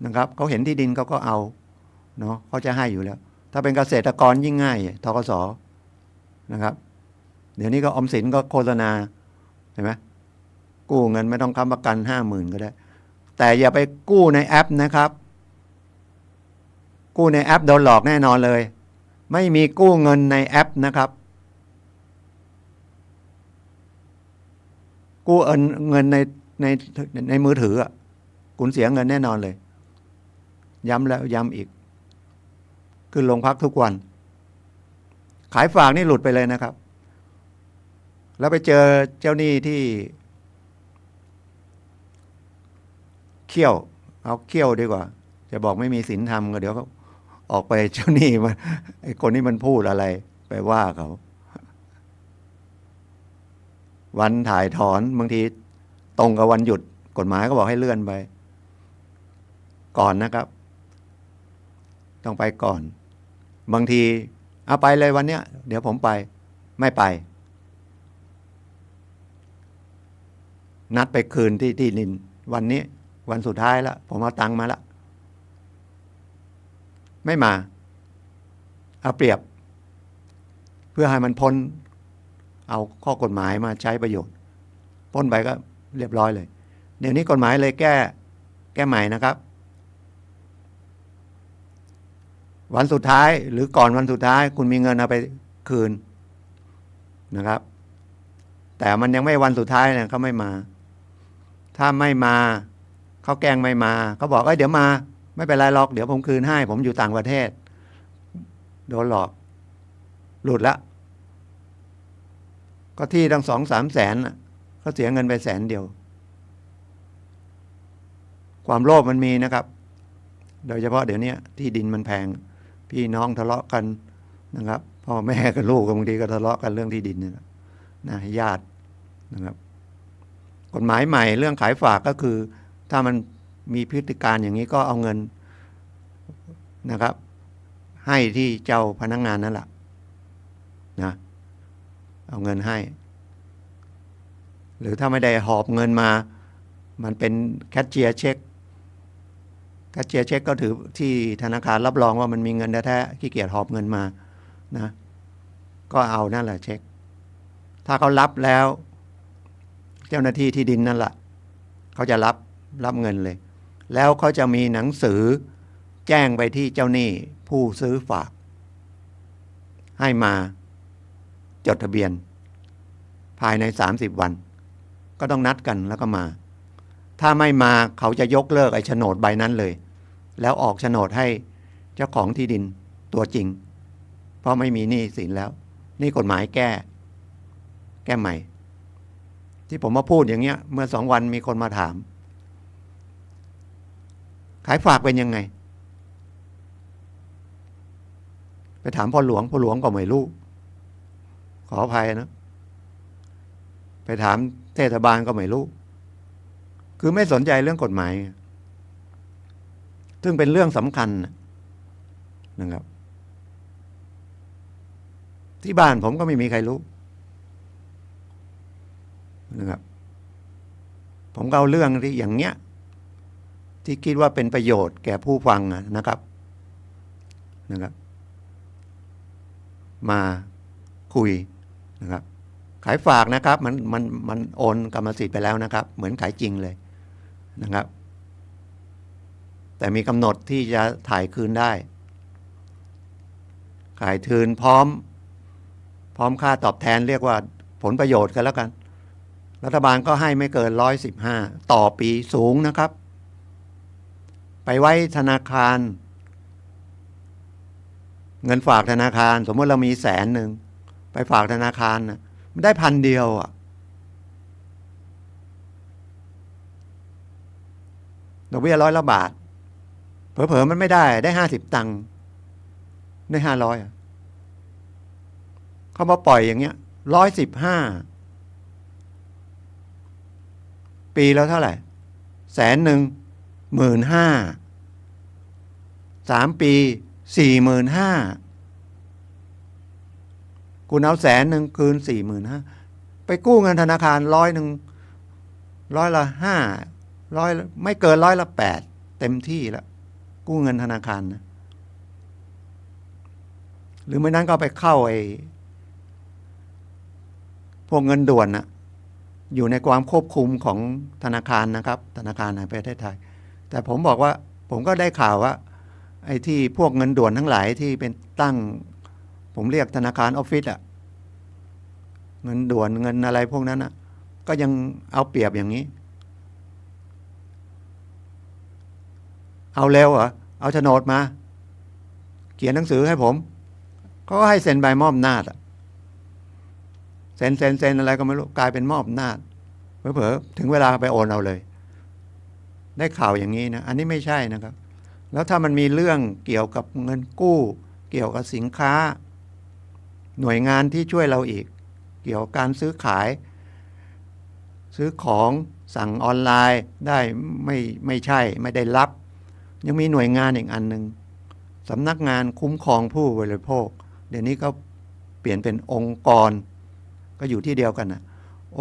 นะครับเขาเห็นที่ดินเขาก็เอาเนาะเขาจะให้อยู่แล้วถ้าเป็นเกษตรกรยิ่งง่ายธกสนะครับเดี๋ยวนี้ก็ออมสินก็โฆษณาเห็นไหมกู้เงินไม่ต้องค้ำประกัน50,000ก็ได้แต่อย่าไปกู้ในแอปนะครับกู้ในแอปโดนหลอกแน่นอนเลยไม่มีกู้เงินในแอปนะครับกู้เงินในมือถือคุณเสียเงินแน่นอนเลยย้ำแล้วย้ำอีกขึ้นโรงพักทุกวันขายฝากนี่หลุดไปเลยนะครับแล้วไปเจอเจ้าหนี้ที่เขี้ยวเอาเขี้ยวดีกว่าจะบอกไม่มีศีลธรรมก็เดี๋ยวเขาออกไปเจ้าหนี้มันไอ้คนนี้มันพูดอะไรไปว่าเขาวันถ่ายถอนบางทีตรงกับวันหยุดกฎหมายก็บอกให้เลื่อนไปก่อนนะครับต้องไปก่อนบางทีเอาไปเลยวันเนี้ยเดี๋ยวผมไปไม่ไปนัดไปคืนที่ดินวันนี้วันสุดท้ายแล้วผมเอาตังค์มาแล้วไม่มาเอาเปรียบเพื่อให้มันพ้นเอาข้อกฎหมายมาใช้ประโยชน์พ้นไปก็เรียบร้อยเลยเดี๋ยวนี้กฎหมายเลยแก้ใหม่นะครับวันสุดท้ายหรือก่อนวันสุดท้ายคุณมีเงินเอาไปคืนนะครับแต่มันยังไม่วันสุดท้ายเนี่ยเขาไม่มาถ้าไม่มาเขาแกล้งไม่มาเขาบอกเดี๋ยวมาไม่เป็นไรหรอกเดี๋ยวผมคืนให้ผมอยู่ต่างประเทศโดนหลอกหลุดละก็ที่ตั้ง2-3 แสนเขาเสียเงินไป100,000 เดียวความโลภมันมีนะครับโดยเฉพาะเดี๋ยวนี้ที่ดินมันแพงพี่น้องทะเลาะกันนะครับพ่อแม่กับลูกบางทีก็ทะเลาะกันเรื่องที่ดินเนี่ยนะญาตินะครับกฎหมายใหม่เรื่องขายฝากก็คือถ้ามันมีพฤติการอย่างนี้ก็เอาเงินนะครับให้ที่เจ้าพนักงานนั่นแหละนะเอาเงินให้หรือถ้าไม่ได้หอบเงินมามันเป็นแคชเชียร์เช็คก็ถือที่ธนาคารรับรองว่ามันมีเงินแท้ๆขี้เกียจหอบเงินมานะก็เอานั่นแหละเช็คถ้าเขารับแล้วเจ้าหน้าที่ที่ดินนั่นแหละเขาจะรับเงินเลยแล้วเขาจะมีหนังสือแจ้งไปที่เจ้าหนี้ผู้ซื้อฝากให้มาจดทะเบียนภายใน30 วันก็ต้องนัดกันแล้วก็มาถ้าไม่มาเขาจะยกเลิกไอ้โฉนดใบนั้นเลยแล้วออกโฉนดให้เจ้าของที่ดินตัวจริงเพราะไม่มีหนี้สินแล้วนี่กฎหมายแก้ใหม่ที่ผมมาพูดอย่างเงี้ยเมื่อ2 วันมีคนมาถามขายฝากเป็นยังไงไปถามพ่อหลวงก็ไม่รู้ขออภัยนะไปถามเทศบาลก็ไม่รู้คือไม่สนใจเรื่องกฎหมายซึ่งเป็นเรื่องสำคัญนะครับที่บ้านผมก็ไม่มีใครรู้นะครับผมเอาเรื่องที่อย่างเงี้ยที่คิดว่าเป็นประโยชน์แก่ผู้ฟังนะครับมาคุยนะครับขายฝากนะครับมันโอนกรรมสิทธิ์ไปแล้วนะครับเหมือนขายจริงเลยนะครับแต่มีกำหนดที่จะถ่ายคืนได้ขายคืนพร้อมค่าตอบแทนเรียกว่าผลประโยชน์กันแล้วกันรัฐบาลก็ให้ไม่เกิน115ต่อปีสูงนะครับไปไว้ธนาคาร เงินฝากธนาคาร สมมติเรามี100,000ไปฝากธนาคารนะมันได้1,000อ่ะดอกเบี้ย100 บาทเผลอๆมันไม่ได้50 ตังค์ได้500เขามาปล่อยอย่างเงี้ย115ปีแล้วเท่าไหร่100,000 15,000 3 ปี45,000คุณเอา100,000คืน45,000ไปกู้เงินธนาคาร100 100 ละ 5ไม่เกิน100 ละ 8เต็มที่แล้วกู้เงินธนาคารนะหรือไม่นั้นก็ไปเข้าพวกเงินด่วนนะอยู่ในความควบคุมของธนาคารนะครับธนาคารในประเทศไทยแต่ผมบอกว่าผมก็ได้ข่าวว่าไอ้ที่พวกเงินด่วนทั้งหลายที่เป็นตั้งผมเรียกธนาคารออฟฟิศอะเงินด่วนเงินอะไรพวกนั้นอะก็ยังเอาเปรียบอย่างนี้เอาเร็วเหรอเอาโฉนดมาเขียนหนังสือให้ผมก็ให้เซ็นใบมอบอำนาจเซ็นอะไรก็ไม่รู้กลายเป็นมอบอำนาจเผลอๆถึงเวลาไปโอนเอาเลยได้ข่าวอย่างนี้นะอันนี้ไม่ใช่นะครับแล้วถ้ามันมีเรื่องเกี่ยวกับเงินกู้เกี่ยวกับสินค้าหน่วยงานที่ช่วยเราอีกเกี่ยวกับการซื้อขายซื้อของสั่งออนไลน์ได้ไม่ใช่ไม่ได้รับยังมีหน่วยงานอีกอันหนึ่งสำนักงานคุ้มครองผู้บริโภคเดี๋ยวนี้ก็เปลี่ยนเป็นองค์กรก็อยู่ที่เดียวกันนะ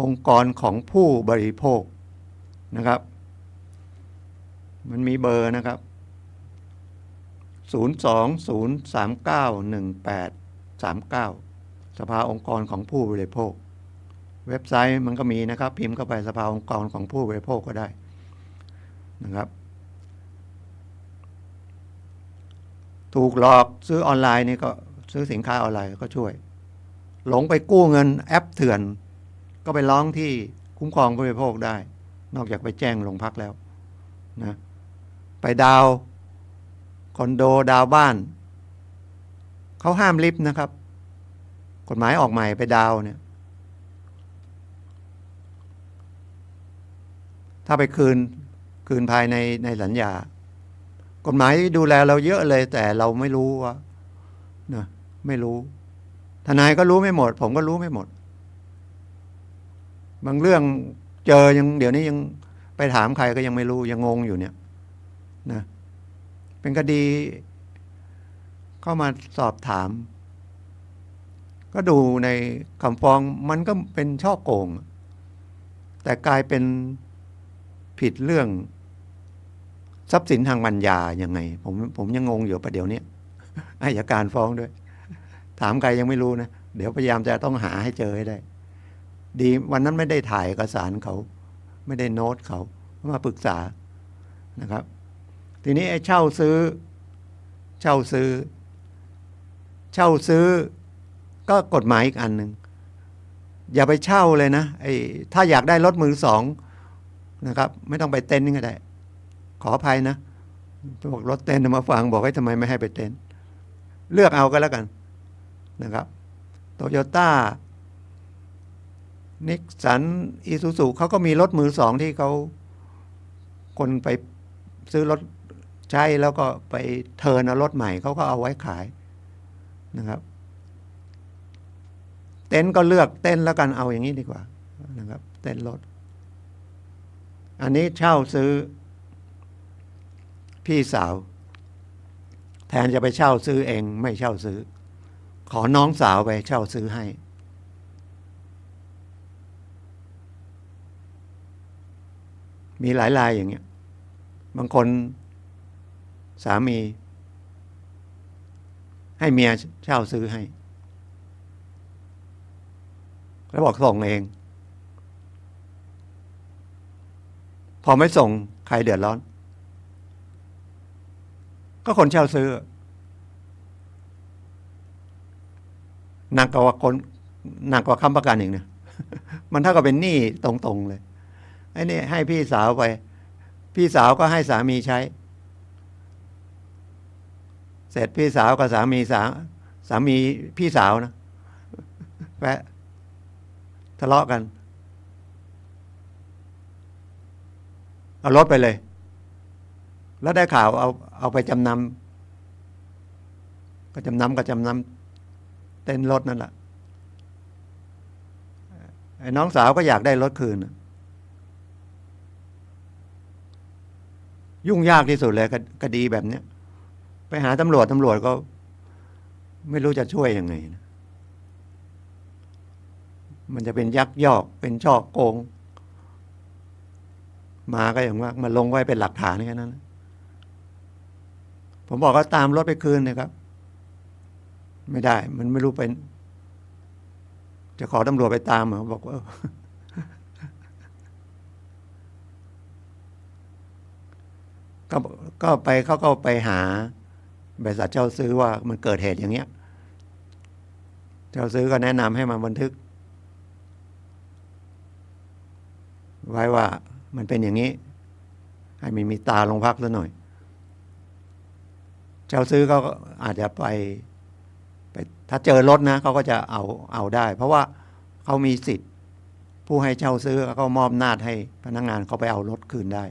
องค์กรของผู้บริโภคนะครับมันมีเบอร์นะครับ020391839สภาองค์กรของผู้บริโภคเว็บไซต์มันก็มีนะครับพิมพ์เข้าไปสภาองค์กรของผู้บริโภคก็ได้นะครับถูกหลอกซื้อออนไลน์นี่ก็ซื้อสินค้าออนไลน์ก็ช่วยหลงไปกู้เงินแอปเถื่อนก็ไปร้องที่คุ้มครองผู้บริโภคได้นอกจากไปแจ้งโรงพักแล้วนะไปดาวคอนโดดาวบ้านเขาห้ามลิฟต์นะครับกฎหมายออกใหม่ไปดาวเนี่ยถ้าไปคืนภายในสัญญากฎหมายดูแลเราเยอะเลยแต่เราไม่รู้ว่านะไม่รู้ทนายก็รู้ไม่หมดผมก็รู้ไม่หมดบางเรื่องเจอยังเดี๋ยวนี้ยังไปถามใครก็ยังไม่รู้ยังงงอยู่เนี่ยนะเป็นคดีเข้ามาสอบถามก็ดูในคำฟ้องมันก็เป็นช่อโกงแต่กลายเป็นผิดเรื่องทรัพย์สินทางปัญญายังไงผมยังงงอยู่ประเดี๋ยวนี้อัยการฟ้องด้วยถามใครยังไม่รู้นะเดี๋ยวพยายามจะต้องหาให้เจอให้ได้ดีวันนั้นไม่ได้ถ่ายเอกสารเขาไม่ได้โน้ตเขามาปรึกษานะครับทีนี้ไอ้เช่าซื้อก็กฎหมายอีกอันหนึ่งอย่าไปเช่าเลยนะถ้าอยากได้รถมือสองนะครับไม่ต้องไปเต็นท์ก็ได้ขออภัยนะพวกรถเต็นท์มาฟังบอกให้ทำไมไม่ให้ไปเต็นท์เลือกเอาก็แล้วกันนะครับโตโยต้านิกสันอีซูซูเขาก็มีรถมือสองที่เขาคนไปซื้อรถใช้แล้วก็ไปเทิร์นเอารถใหม่เขาก็เอาไว้ขายนะครับเต็นท์ก็เลือกเต็นท์แล้วกันเอาอย่างนี้ดีกว่านะครับเต็นท์รถอันนี้เช่าซื้อพี่สาวแทนจะไปเช่าซื้อเองไม่เช่าซื้อขอน้องสาวไปเช่าซื้อให้มีหลายรายอย่างเงี้ยบางคนสามีให้เมียเช่าซื้อให้แล้วบอกส่งเองพอไม่ส่งใครเดือดร้อนก็คนเช่าซื้อหนักกว่าค้ำประกันอีกนะมันเท่ากับเป็นหนี้ตรงๆเลยไอ้นี่ให้พี่สาวไปพี่สาวก็ให้สามีใช้เสร็จพี่สาวกับสามี สามีพี่สาวนะแวะทะเลาะกันเอารถไปเลย แล้วได้ข่าวเอาไปจำนำก็จำนำเต้นรถนั่นแหละไอ้น้องสาวก็อยากได้รถคืนยุ่งยากที่สุดเลยคดีแบบเนี้ยไปหาตำรวจก็ไม่รู้จะช่วยยังไงนะมันจะเป็นยักยอกเป็นช่อโกงมาก็อย่างว่ามาลงไว้เป็นหลักฐานแค่นั้นผมบอกก็ตามรถไปคืนนะครับไม่ได้มันไม่รู้เป็นจะขอตำรวจไปตามเหรอบอกว่าก็ไปเขาก็ไปหาบริษัทเช่าซื้อว่ามันเกิดเหตุอย่างเงี้ยเช่าซื้อก็แนะนำให้มาบันทึกไว้ว่ามันเป็นอย่างนี้ให้มีตาลงพักซะหน่อยเช่าซื้อเขาก็อาจจะไปถ้าเจอรถนะเขาก็จะเอาได้เพราะว่าเขามีสิทธิ์ผู้ให้เช่าซื้อเขามอบอำนาจให้พนักงานเขาไปเอารถคืนได้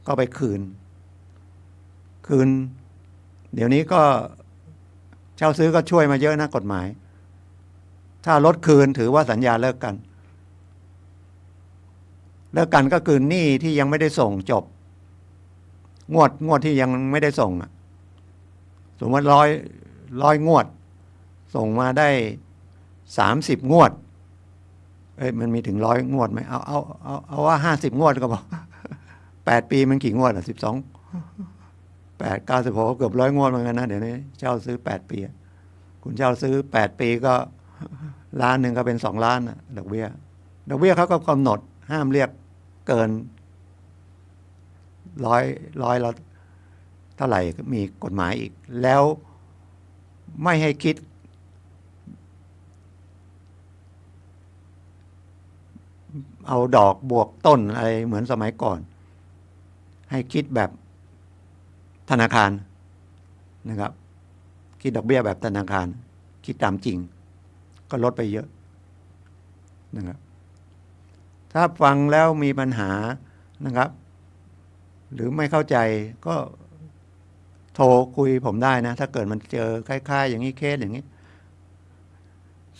ก็ไปคืนเดี๋ยวนี้ก็เช่าซื้อก็ช่วยมาเยอะนะกฎหมายถ้ารถคืนถือว่าสัญญาเลิกกันก็คือหนี้ที่ยังไม่ได้ส่งจบงวดที่ยังไม่ได้ส่งสมมติร้อยงวดส่งมาได้30 งวดมันมีถึง100 งวดไหมเอาว่า50 งวดก็บอก8 ปีมันกี่งวด12 8 96เกือบ100 งวดเหมือนกันนะเดี๋ยวนี้เช่าซื้อ8 ปีคุณเช่าซื้อ8 ปีก็ล้านหนึ่งก็เป็น2 ล้านดอกเบี้ยเขาก็กำหนดห้ามเรียกเกินร้อยแล้วเท่าไหร่มีกฎหมายอีกแล้วไม่ให้คิดเอาดอกบวกต้นอะไรเหมือนสมัยก่อนให้คิดแบบธนาคารนะครับคิดดอกเบี้ยแบบธนาคารคิดตามจริงก็ลดไปเยอะนะครับถ้าฟังแล้วมีปัญหานะครับหรือไม่เข้าใจก็โทรคุยผมได้นะถ้าเกิดมันเจอคล้ายๆอย่างนี้เคสอย่างนี้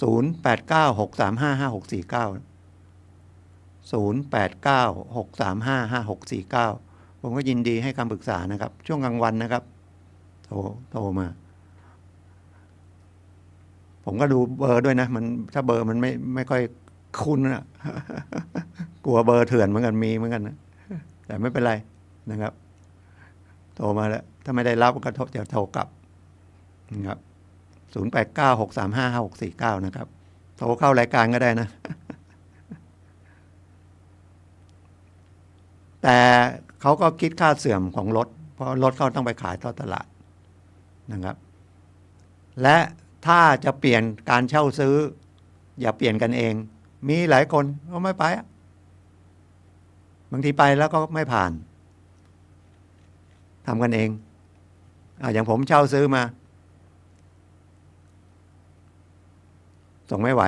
0896355649 0896355649ผมก็ยินดีให้คำปรึกษานะครับช่วงกลางวันนะครับโทรมาผมก็ดูเบอร์ด้วยนะมันถ้าเบอร์มันไม่ค่อยคุ้นนะกลัวเบอร์เถื่อนเหมือนกันมีเหมือนกันนะแต่ไม่เป็นไรนะครับโทรมาแล้วถ้าไม่ได้รับก็จะโทรกลับนะครับ0896355649นะครับโทรเข้ารายการก็ได้นะแต่เขาก็คิดค่าเสื่อมของรถเพราะรถเขาต้องไปขายทอดตลาดนะครับและถ้าจะเปลี่ยนการเช่าซื้ออย่าเปลี่ยนกันเองมีหลายคนก็ไม่ไปบางทีไปแล้วก็ไม่ผ่านทำกันเองอย่างผมเช่าซื้อมาส่งไม่ไหว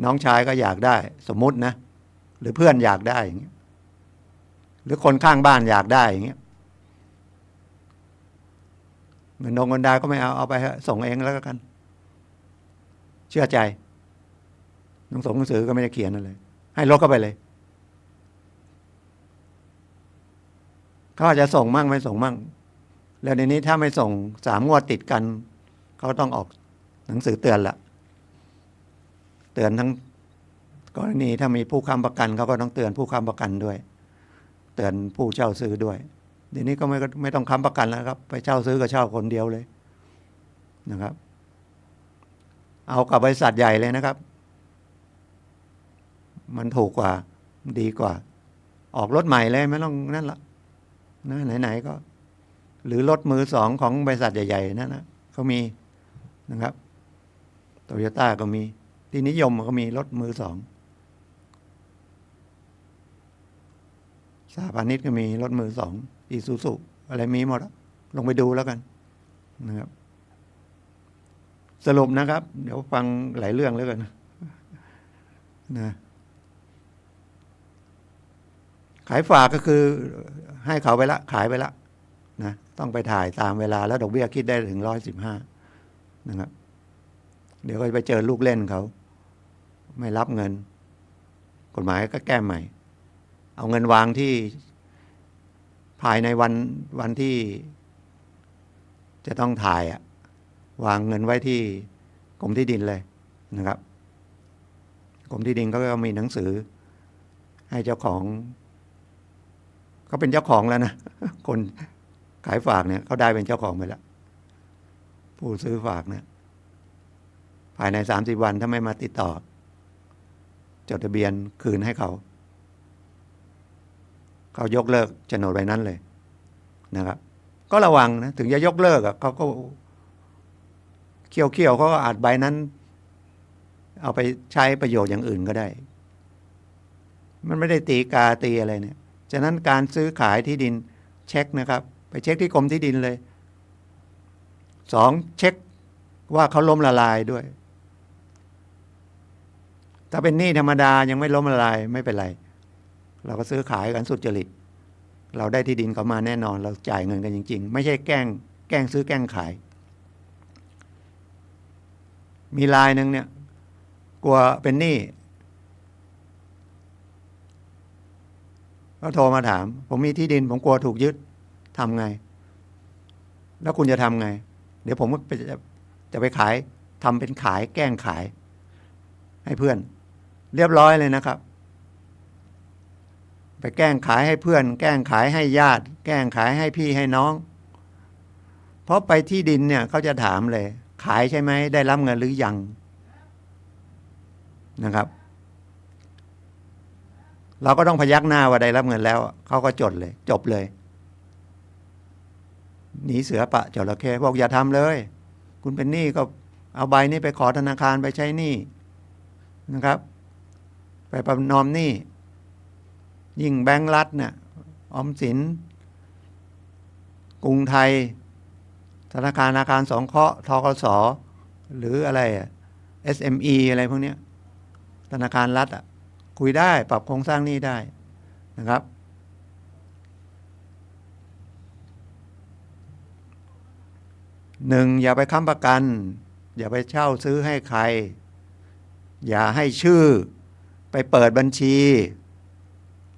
น้องชายก็อยากได้สมมุตินะหรือเพื่อนอยากได้อย่างเงี้ยหรือคนข้างบ้านอยากได้อย่างเงี้ยเงินเงินดาก็ไม่เอาไปส่งเองแล้วกันเชื่อใจหนังสือก็ไม่ได้เขียนอะไรให้รถก็ไปเลยเขาอาจจะส่งมั่งไม่ส่งมั่งแล้วในนี้ถ้าไม่ส่ง3 งวดติดกันเขาต้องออกหนังสือเตือนละเตือนทั้งกรณีถ้ามีผู้ค้ำประกันเขาก็ต้องเตือนผู้ค้ำประกันด้วยเตือนผู้เช่าซื้อด้วยเดี๋ยวนี้ก็ไม่ต้องค้ำประกันแล้วครับไปเช่าซื้อก็เช่าคนเดียวเลยนะครับเอากับบริษัทใหญ่เลยนะครับมันถูกกว่าดีกว่าออกรถใหม่เลยไม่ต้องนั่นละนะไหนๆก็หรือรถมือ2ของบริษัทใหญ่ๆนั่นนะเขามีนะครับโตโยต้าก็มีที่นิยมก็มีรถมือ2สหพาณิชย์ก็มีรถมือ2อีซูซุ อะไรมีหมดลงไปดูแล้วกันนะครับ สรุปนะครับ เดี๋ยวฟังหลายเรื่องแล้วกันนะขายฝากก็คือให้เขาไปละขายไปละนะต้องไปถ่ายตามเวลาแล้วดอกเบี้ยคิดได้ถึง115นะครับเดี๋ยวก็ไปเจอลูกเล่นเขาไม่รับเงินกฎหมายก็แก้ใหม่เอาเงินวางที่ภายในวันที่จะต้องถ่ายวางเงินไว้ที่กรมที่ดินเลยนะครับกรมที่ดินก็มีหนังสือให้เจ้าของเขาเป็นเจ้าของแล้วนะคนขายฝากเนี่ยเขาได้เป็นเจ้าของไปแล้วผู้ซื้อฝากเนี่ยภายใน30 วันถ้าไม่มาติดต่อจดทะเบียนคืนให้เขายกเลิกโฉนดใบนั้นเลยนะครับก็ระวังนะถึงจะยกเลิกเขาก็เคี่ยวเขาก็อาจใบนั้นเอาไปใช้ประโยชน์อย่างอื่นก็ได้มันไม่ได้ตีกาตีอะไรเนี่ยฉะนั้นการซื้อขายที่ดินเช็คนะครับไปเช็คที่กรมที่ดินเลย2เช็คว่าเขาล้มละลายด้วยถ้าเป็นหนี้ธรรมดายังไม่ล้มละลายไม่เป็นไรเราก็ซื้อขายกันสุจริตเราได้ที่ดินเขามาแน่นอนเราจ่ายเงินกันจริงๆไม่ใช่แกล้งซื้อแกล้งขายมีรายนึงเนี่ยกลัวเป็นหนี้ก็โทรมาถามผมมีที่ดินผมกลัวถูกยึดทำไงแล้วคุณจะทำไงเดี๋ยวผมจะไปขายทำเป็นขายแกล้งขายให้เพื่อนเรียบร้อยเลยนะครับไปแกล้งขายให้เพื่อนแกล้งขายให้ญาติแกล้งขายให้พี่ให้น้องเพราะไปที่ดินเนี่ยเขาจะถามเลยขายใช่ไหมได้รับเงินหรือยังนะครับเราก็ต้องพยักหน้าว่าได้รับเงินแล้วเขาก็จดเลยจบเลยหนีเสือปะจระเข้บอกอย่าทำเลยคุณเป็นหนี้ก็เอาใบนี้ไปขอธนาคารไปใช้หนี้นะครับไปประนอมหนี้ยิ่งแบงก์รัฐเนี่ยออมสินกรุงไทยธนาคารสงเคราะห์ธกส.หรืออะไรSME อะไรพวกนี้ธนาคารรัฐคุยได้ปรับโครงสร้างหนี้ได้นะครับ1อย่าไปค้ำประกันอย่าไปเช่าซื้อให้ใครอย่าให้ชื่อไปเปิดบัญชี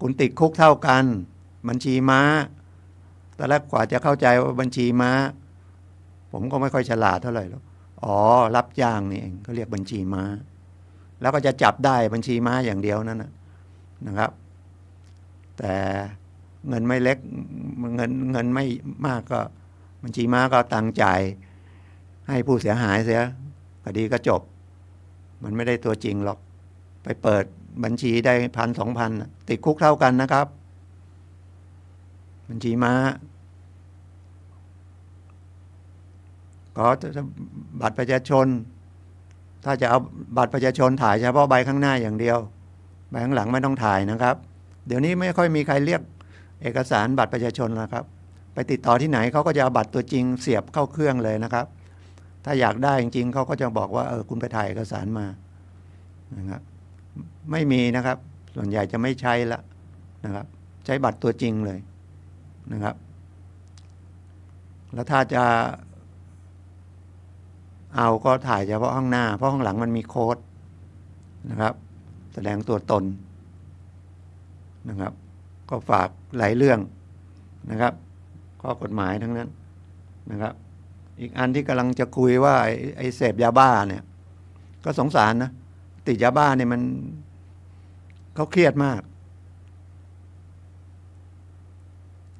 คุณติดคุกเท่ากันบัญชีม้าแต่แรกกว่าจะเข้าใจว่าบัญชีม้าผมก็ไม่ค่อยฉลาดเท่าไหร่หรอกอ๋อรับจ้างนี่เองเขาเรียกบัญชีม้าแล้วก็จะจับได้บัญชีม้าอย่างเดียวนั่นนะครับแต่เงินไม่เล็กเงินไม่มากก็บัญชีม้าก็ตังจ่ายให้ผู้เสียหายเสียคดีก็จบมันไม่ได้ตัวจริงหรอกไปเปิดบัญชีได้1,000-2,000ติดคุกเท่ากันนะครับบัญชีม้าก็บัตรประชาชนถ้าจะเอาบัตรประชาชนถ่ายเฉพาะใบข้างหน้าอย่างเดียวใบข้างหลังไม่ต้องถ่ายนะครับเดี๋ยวนี้ไม่ค่อยมีใครเรียกเอกสารบัตรประชาชนแล้วครับไปติดต่อที่ไหนเขาก็จะเอาบัตรตัวจริงเสียบเข้าเครื่องเลยนะครับถ้าอยากได้จริงๆเขาก็จะบอกว่าคุณไปถ่ายเอกสารมานะครับไม่มีนะครับส่วนใหญ่จะไม่ใช้ละนะครับใช้บัตรตัวจริงเลยนะครับแล้วถ้าจะเอาก็ถ่ายเฉพาะข้างหน้าเพราะข้างหลังมันมีโค้ดนะครับแสดงตัวตนนะครับก็ฝากหลายเรื่องนะครับข้อกฎหมายทั้งนั้นนะครับอีกอันที่กำลังจะคุยว่าไอ้เสพยาบ้าเนี่ยก็สงสารนะติดยาบ้าเนี่ยมันเขาเครียดมาก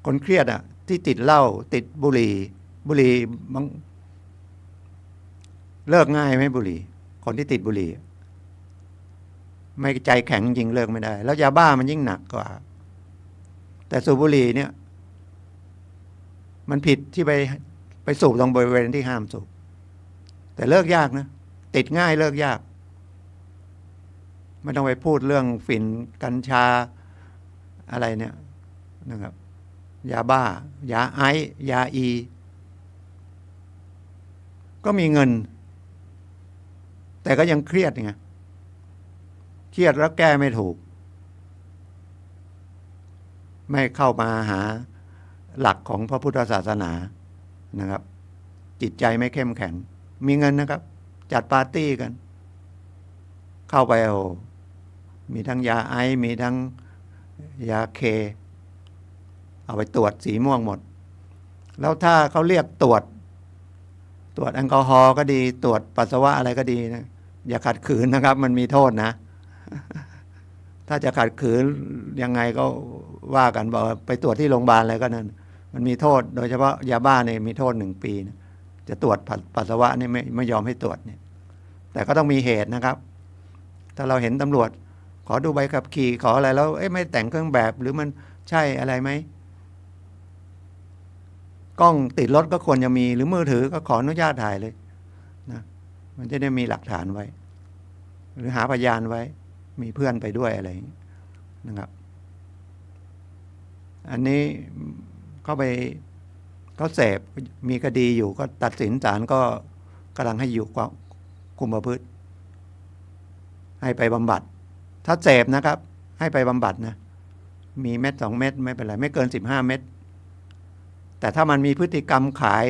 คนเครียดที่ติดเหล้าติดบุหรี่บางเลิกง่ายไหมบุหรี่คนที่ติดบุหรี่ไม่ใจแข็งจริงเลิกไม่ได้แล้วยาบ้ามันยิ่งหนักกว่าแต่สูบบุหรี่เนี่ยมันผิดที่ไปสูบตรงบริเวณที่ห้ามสูบแต่เลิกยากนะติดง่ายเลิกยากไม่ต้องไปพูดเรื่องฝิ่นกัญชาอะไรเนี่ยนะครับ ยาบ้ายาไอซ์ยาอีก็มีเงินแต่ก็ยังเครียดไงเครียดแล้วแก้ไม่ถูกไม่เข้ามาหาหลักของพระพุทธศาสนานะครับจิตใจไม่เข้มแข็งมีเงินนะครับจัดปาร์ตี้กันเข้าไปโอ้มีทั้งยาไอซ์มีทั้งยาเคเอาไปตรวจสีม่วงหมดแล้วถ้าเขาเรียกตรวจแอลกอฮอล์ก็ดีตรวจปัสสาวะอะไรก็ดีนะอย่าขัดขืนนะครับมันมีโทษนะ ถ้าจะขัดขืนยังไงก็ว่ากันบอกไปตรวจที่โรงพยาบาลอะไรก็นั่นมันมีโทษโดยเฉพาะยาบ้าเนี่ยมีโทษ1 ปีนะจะตรวจปัสสาวะนี่ไม่ยอมให้ตรวจเนี่ยแต่ก็ต้องมีเหตุนะครับถ้าเราเห็นตำรวจขอดูใบขับขี่ขออะไรแล้วไม่แต่งเครื่องแบบหรือมันใช่อะไรไหมกล้องติดรถก็ควรจะมีหรือมือถือก็ขออนุญาตถ่ายเลยนะมันจะได้มีหลักฐานไว้หรือหาพยานไว้มีเพื่อนไปด้วยอะไรนะครับอันนี้เขาเสพมีคดีอยู่ก็ตัดสินศาลก็กำลังให้อยู่คุมประพฤติให้ไปบำบัดถ้าเสพนะครับให้ไปบำบัดนะมีเม็ด2 เม็ดไม่เป็นไรไม่เกิน15 เม็ดแต่ถ้ามันมีพฤติกรรมขาย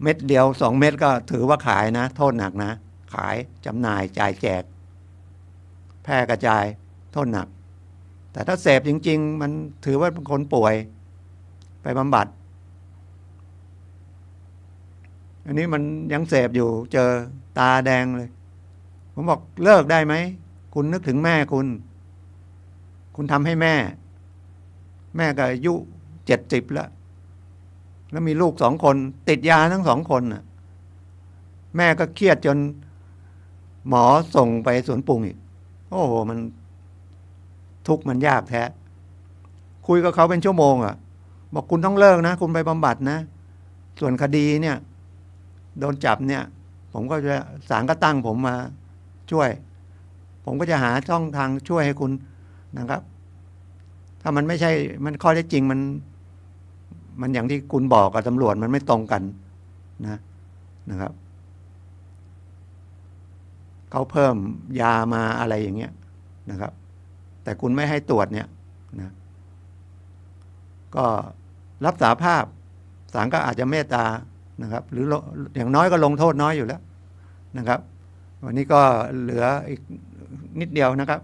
เม็ดเดียว2 เม็ดก็ถือว่าขายนะโทษหนักนะขายจำหน่ายจ่ายแจกแพร่กระจายโทษหนักแต่ถ้าเสพจริงๆมันถือว่าเป็นคนป่วยไปบำบัดอันนี้มันยังเสพอยู่เจอตาแดงเลยผมบอกเลิกได้ไหมคุณนึกถึงแม่คุณทำให้แม่ก็อายุ70แล้วมีลูก2 คนติดยาทั้ง2 คนน่ะแม่ก็เครียดจนหมอส่งไปสวนปรุงอีกโอ้โหมันทุกข์มันยากแท้คุยกับเขาเป็นชั่วโมงอ่ะบอกคุณต้องเลิกนะคุณไปบำบัดนะส่วนคดีเนี่ยโดนจับเนี่ยผมก็จะศาลก็ตั้งผมมาช่วยผมก็จะหาช่องทางช่วยให้คุณนะครับถ้ามันไม่ใช่มันข้อเท็จจริงมันอย่างที่คุณบอกกับตำรวจมันไม่ตรงกันนะครับเขาเพิ่มยามาอะไรอย่างเงี้ยนะครับแต่คุณไม่ให้ตรวจเนี่ยนะก็รับสารภาพศาลก็อาจจะเมตตานะครับหรืออย่างน้อยก็ลงโทษน้อยอยู่แล้วนะครับวันนี้ก็เหลืออีกนิดเดียวนะครับ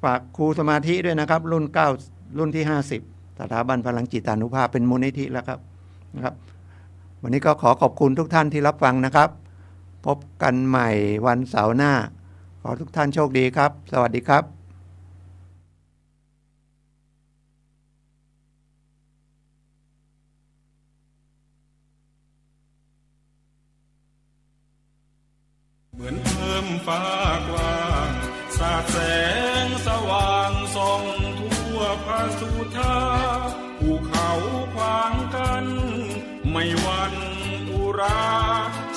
ฝากครูสมาธิด้วยนะครับรุ่นที่50สถาบันพลังจิตานุภาพเป็นมูลนิธิแล้วครับนะครับวันนี้ก็ขอขอบคุณทุกท่านที่รับฟังนะครับพบกันใหม่วันเสาร์หน้าขอทุกท่านโชคดีครับสวัสดีครับเหมือนเพิ่มฟ้ากว้างสาดแสงสว่างส่องทั่วพระสุธาภูเขาขวางกันไม่หวั่นอุรา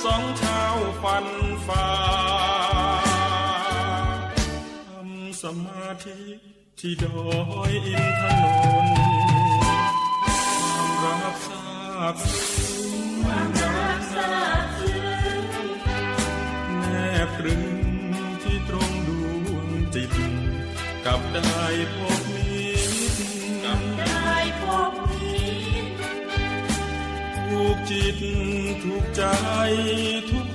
สองชาวฟันฝ่าทำสมาธิที่ดอยอินทนนท์ความรักซาบซึ้งแนบตรึงที่ตรงดวงจิตกับได้พบมิตรถูกจิตถูกใจทุก